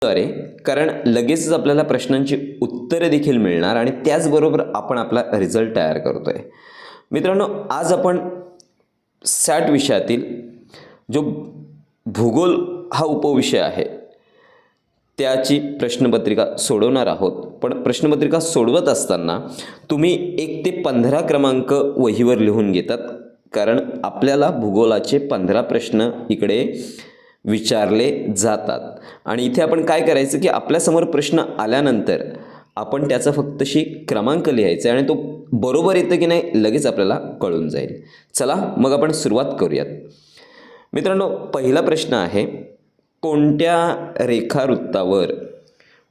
द्वारे, कारण लगेचच आपल्याला प्रश्नांची उत्तरे देखील मिळणार आणि त्याचबरोबर आपण आपला रिझल्ट तयार करतोय. मित्रांनो, आज आपण सॅट विषयातील जो भूगोल हा उपविषय आहे त्याची प्रश्नपत्रिका सोडवणार आहोत. पण प्रश्नपत्रिका सोडवत असताना तुम्ही 1 ते 15 क्रमांक वहीवर लिहून घेतात, कारण आपल्याला भूगोलाचे 15 प्रश्न इकडे विचारले जातात. आणि इथे आपण काय करायचं की आपल्यासमोर प्रश्न आल्यानंतर आपण त्याचा फक्तशी क्रमांक लिहायचा आणि तो बरोबर येतं की नाही लगेच आपल्याला कळून जाईल. चला मग आपण सुरुवात करूयात. मित्रांनो, पहिला प्रश्न आहे, कोणत्या रेखावृत्तावर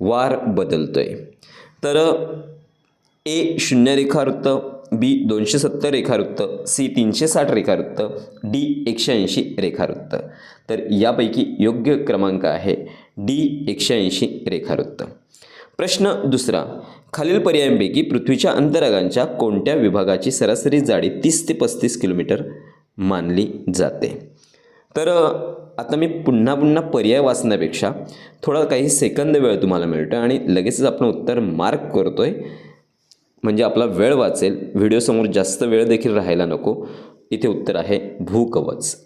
वार बदलतोय? तर ए 0 रेखावृत्त, बी 270 रेखावृत्त, सी 360 रेखावृत्त, डी 180 रेखावृत्त. तर यापैकी योग्य क्रमांक आहे डी 180 रेखावृत्त. प्रश्न दुसरा, खालील पर्यायांपैकी पृथ्वीच्या अंतरागांच्या कोणत्या विभागाची सरासरी जाडी 30 ते 35 किलोमीटर मानली जाते? तर आता मी पुन्हा पुन्हा पर्याय वाचण्यापेक्षा थोडा काही सेकंद वेळ तुम्हाला मिळतो आणि लगेचच आपण उत्तर मार्क करतोय, म्हणजे आपला वेळ वाचेल, व्हिडिओसमोर जास्त वेळ देखील राहायला नको. इथे उत्तर आहे भूकवच.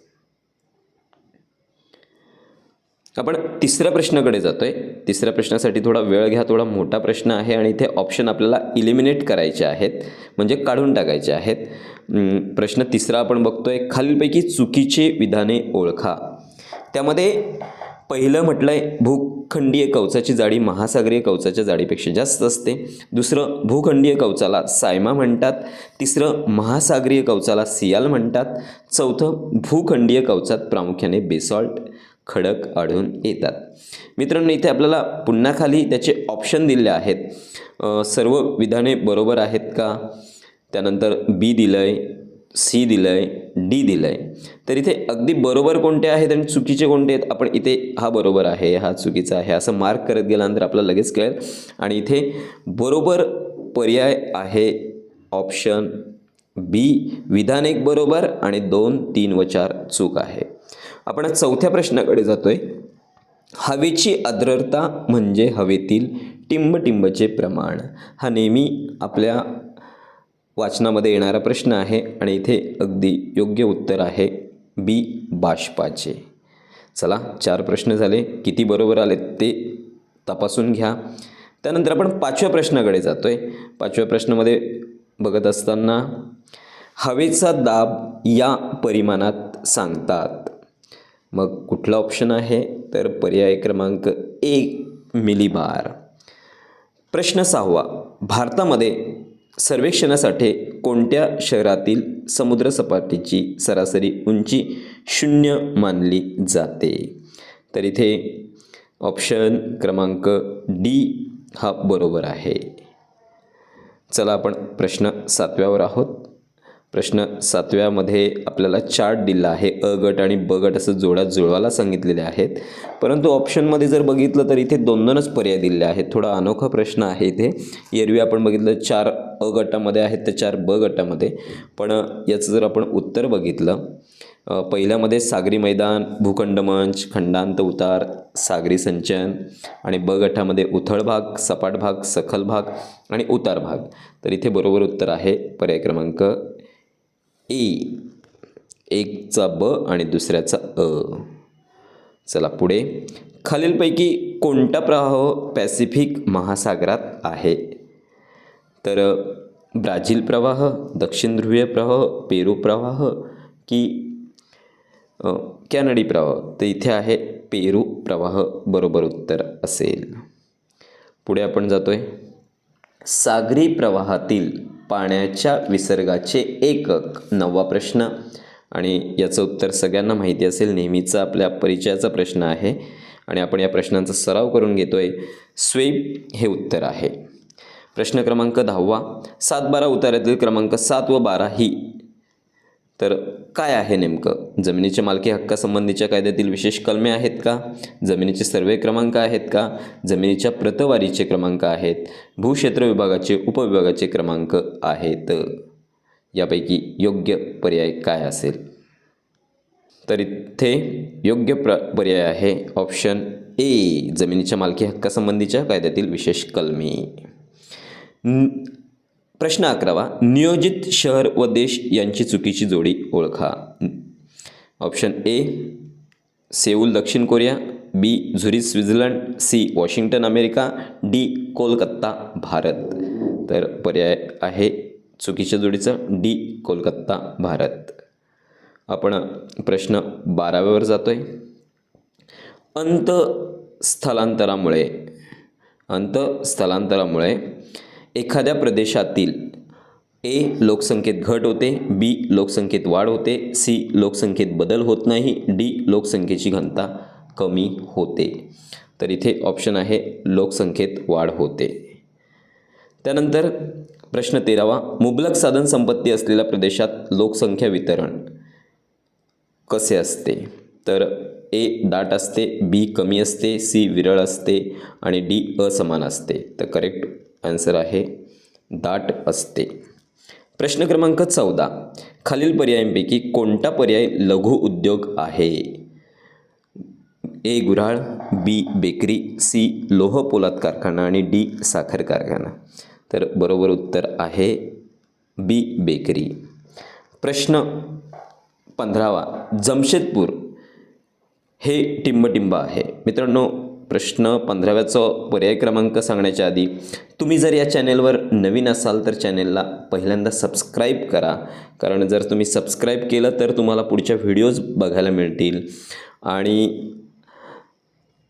आपण तिसऱ्या प्रश्नाकडे जातोय. तिसऱ्या प्रश्नासाठी थोडा वेळ घ्या, थोडा मोठा प्रश्न आहे आणि इथे ऑप्शन आपल्याला इलिमिनेट करायचे आहेत, म्हणजे काढून टाकायचे आहेत. प्रश्न तिसरा आपण बघतोय, खालीलपैकी चुकीचे विधाने ओळखा. त्यामध्ये पहिलं म्हटलंय, भूखंडीय कवचाची जाडी महासागरीय कवचाच्या जाडीपेक्षा जास्त असते. दुसरं, भूखंडीय कवचाला सायमा म्हणतात. तिसरं, महासागरीय कवचाला सियाल म्हणतात. चौथं, भूखंडीय कवचात प्रामुख्याने बेसॉल्ट खडक आढळून येतात. मित्रांनो, इथे आपल्याला पुन्हा खाली त्याचे ऑप्शन दिले आहेत. सर्व विधाने बरोबर आहेत का? त्यानंतर बी दिलंय, सी दिलंय, डी दिलंय. तर इथे अगदी बरोबर कोणते आहेत आणि चुकीचे कोणते आहेत, आपण इथे हा बरोबर आहे, हा चुकीचा आहे असं मार्क करत गेल्यानंतर आपल्याला लगेच कळेल. आणि इथे बरोबर पर्याय आहे ऑप्शन बी, विधान 1 बरोबर आणि 2, 3 व 4 चूक आहे. आपण चौथ्या प्रश्नाकडे जातोय. हवेची आर्द्रता म्हणजे हवेतील टिंबटिंबचे प्रमाण. हा नेहमी आपल्या वाचनामध्ये येणारा प्रश्न आहे आणि इथे अगदी योग्य उत्तर आहे बी, बाष्पाचे. चला, 4 प्रश्न झाले. किती बरोबर आले ते तपासून घ्या. त्यानंतर आपण 5व्या प्रश्नाकडे जातोय. 5व्या प्रश्नामध्ये बघत असताना हवेचा दाब या परिमाणात सांगतात. मग कुठला ऑप्शन आहे? तर पर्याय क्रमांक 1, मिलीबार. प्रश्न 6वा, भारतामध्ये सर्वेक्षणासाठी कोणत्या शहरातील समुद्रसपाटीची सरासरी उंची 0 मानली जाते? तर इथे ऑप्शन क्रमांक डी हा बरोबर आहे. चला, आपण प्रश्न 7व्यावर आहोत. प्रश्न 7व्यामध्ये आपल्याला चार्ट दिला आहे. अ गट आणि ब गट असं जोड्या जुळवायला सांगितलेले आहेत, परंतु ऑप्शनमध्ये जर बघितलं तर इथे 2-2च पर्याय दिले आहेत. थोडा अनोखा प्रश्न आहे इथे. एरवी आपण बघितलं 4 अ गटामध्ये आहेत तर 4 ब गटामध्ये, पण याचं जर आपण उत्तर बघितलं, पहिल्यामध्ये सागरी मैदान, भूखंड मंच, खंडांत उतार, सागरी संचयन आणि ब गटामध्ये उथळ भाग, सपाट भाग, सखल भाग आणि उतार भाग. तर इथे बरोबर उत्तर आहे पर्याय क्रमांक ए, एकचा ब आणि दुसऱ्याचा अ. चला पुढे, खालीलपैकी कोणता प्रवाह पॅसिफिक महासागरात आहे? तर ब्राझील प्रवाह, दक्षिण ध्रुवीय प्रवाह, पेरू प्रवाह की कॅनडी प्रवाह? तर इथे आहे पेरू प्रवाह बरोबर उत्तर असेल. पुढे आपण जातोय, सागरी प्रवाहातील पाण्याच्या विसर्गाचे एकक. 9वा प्रश्न आणि याचं उत्तर सगळ्यांना माहिती असेल, नेहमीचा आपल्या परिचयाचा प्रश्न आहे आणि आपण या प्रश्नांचा सराव करून घेतोय. स्वेब हे उत्तर आहे. प्रश्न क्रमांक 10वा, 7-12 उतार्यातील क्रमांक 7 व 12 ही तर काय आहे नेमकं? जमिनीच्या मालकी हक्कासंबंधीच्या कायद्यातील विशेष कलमे आहेत का? जमिनीचे सर्वे क्रमांक आहेत का? जमिनीच्या प्रतवारीचे क्रमांक आहेत? भूक्षेत्र विभागाचे उपविभागाचे क्रमांक आहेत? यापैकी योग्य पर्याय काय असेल? तर इथे योग्य पर्याय आहे ऑप्शन ए जमिनीच्या मालकी हक्कासंबंधीच्या कायद्यातील विशेष कलमी. प्रश्न 11वा, नियोजित शहर व देश यांची चुकीची जोडी ओळखा. ऑप्शन ए सेऊल दक्षिण Korea, B Zurich Switzerland, C Washington America, D Kolkata Bharat. तर पर्याय आहे चुकीच्या जोडीचं डी कोलकाता भारत. आपण प्रश्न 12व्यावर जातोय. अंतस्थलांतरामुळे एखाद्या प्रदेशातील ए लोकसंख्येत घट होते, बी लोकसंख्येत वाढ होते, सी लोकसंख्येत बदल होत नाही, डी लोकसंख्येची घनता कमी होते. तर इथे ऑप्शन आहे लोकसंख्येत वाढ होते. त्यानंतर प्रश्न 13वा, मुबलक साधन संपत्ती असलेल्या प्रदेशात लोकसंख्या वितरण कसे असते. तर ए दाट असते, बी कमी असते, सी विरळ असते आणि डी असमान असते. तर करेक्ट आन्सर आहे दाट असते. प्रश्न क्रमांक 14, खालील पर्यायांपैकी कोणता पर्याय लघु उद्योग आहे. ए गुऱ्हाळ, बी बेकरी, सी लोह पोलाद कारखाना आणि डी साखर कारखाना. तर बरोबर उत्तर आहे बी बेकरी. प्रश्न 15वा, जमशेदपूर हे टिंबटिंब आहे. मित्रांनो, प्रश्न 15व्याचं पर्याय क्रमांक सांगण्याच्या आधी तुम्ही जर या चॅनेलवर नवीन असाल तर चॅनेलला पहिल्यांदा सबस्क्राईब करा. कारण जर तुम्ही सबस्क्राईब केलं तर तुम्हाला पुढच्या व्हिडिओज बघायला मिळतील. आणि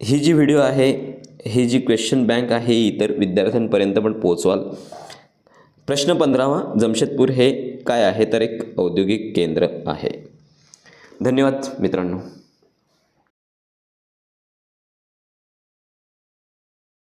ही जी व्हिडिओ आहे, ही जी क्वेश्चन बँक आहे, इतर विद्यार्थ्यांपर्यंत पण पोहोचवाल. प्रश्न 15वा, जमशेदपूर हे काय आहे तर एक औद्योगिक केंद्र आहे. धन्यवाद मित्रांनो.